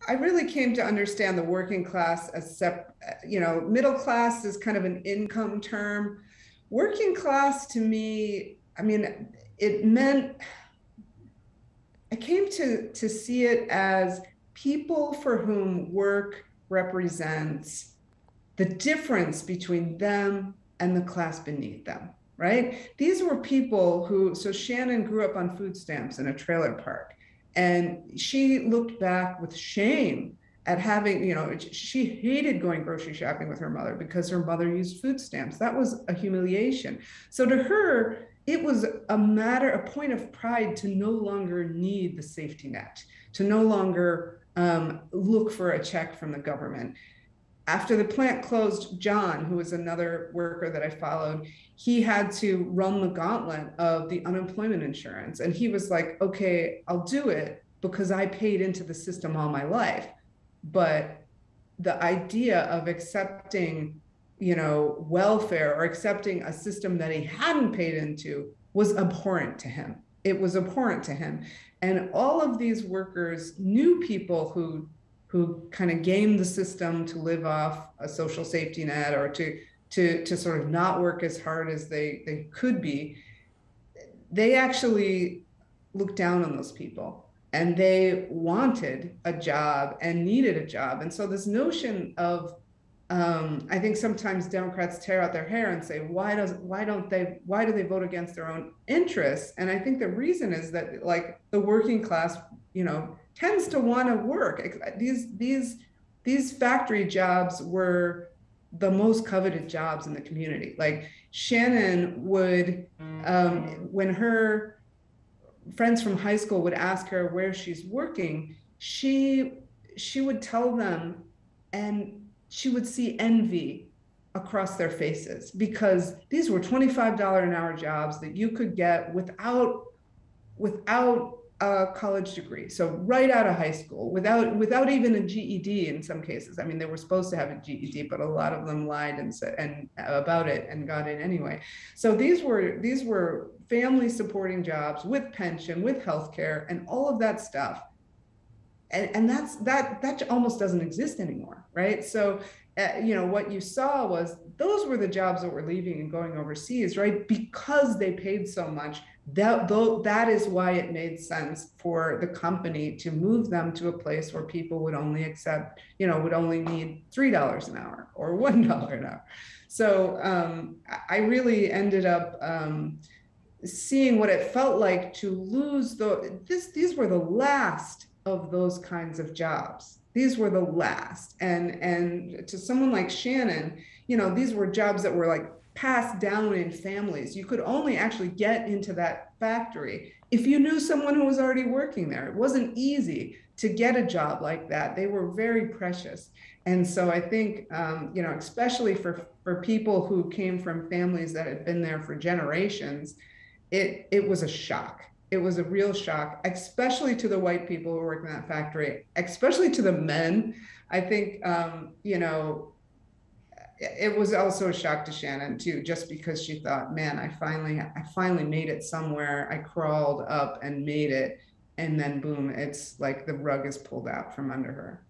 I really came to understand the working class as middle class is kind of an income term. Working class to me, I mean, it meant I came to see it as people for whom work represents the difference between them and the class beneath them, right? These were people so Shannon grew up on food stamps in a trailer park. And she looked back with shame at having, she hated going grocery shopping with her mother because her mother used food stamps. That was a humiliation. So to her, it was a point of pride to no longer need the safety net, to no longer look for a check from the government. After the plant closed, John, who was another worker that I followed, he had to run the gauntlet of the unemployment insurance. And he was like, okay, I'll do it because I paid into the system all my life. But the idea of accepting, welfare or accepting a system that he hadn't paid into was abhorrent to him. It was abhorrent to him. And all of these workers knew people who kind of gamed the system to live off a social safety net or to sort of not work as hard as they could be. They actually looked down on those people and they wanted a job and needed a job. And so this notion of, I think sometimes Democrats tear out their hair and say, why do they vote against their own interests? And I think the reason is that like the working class, tends to want to work. These factory jobs were the most coveted jobs in the community. Like Shannon would, when her friends from high school would ask her where she's working, she would tell them, and she would see envy across their faces because these were $25 an hour jobs that you could get without a college degree. So right out of high school, without even a GED in some cases. I mean, they were supposed to have a GED, but a lot of them lied and said about it and got in anyway. So these were family supporting jobs with pension, with healthcare, and all of that stuff. And that almost doesn't exist anymore, right? So what you saw was those were the jobs that were leaving and going overseas, right? Because they paid so much. That is why it made sense for the company to move them to a place where people would only need $3 an hour or $1 an hour. So I really ended up seeing what it felt like to lose these were the last of those kinds of jobs. These were the last. And to someone like Shannon, these were jobs that were like passed down in families. You could only actually get into that factory if you knew someone who was already working there. It wasn't easy to get a job like that. They were very precious. And so I think, especially for people who came from families that had been there for generations, it was a shock. It was a real shock, especially to the white people who worked in that factory, especially to the men. I think, it was also a shock to Shannon too, just because she thought, man, I finally made it somewhere. I crawled up and made it. And then boom, it's like the rug is pulled out from under her.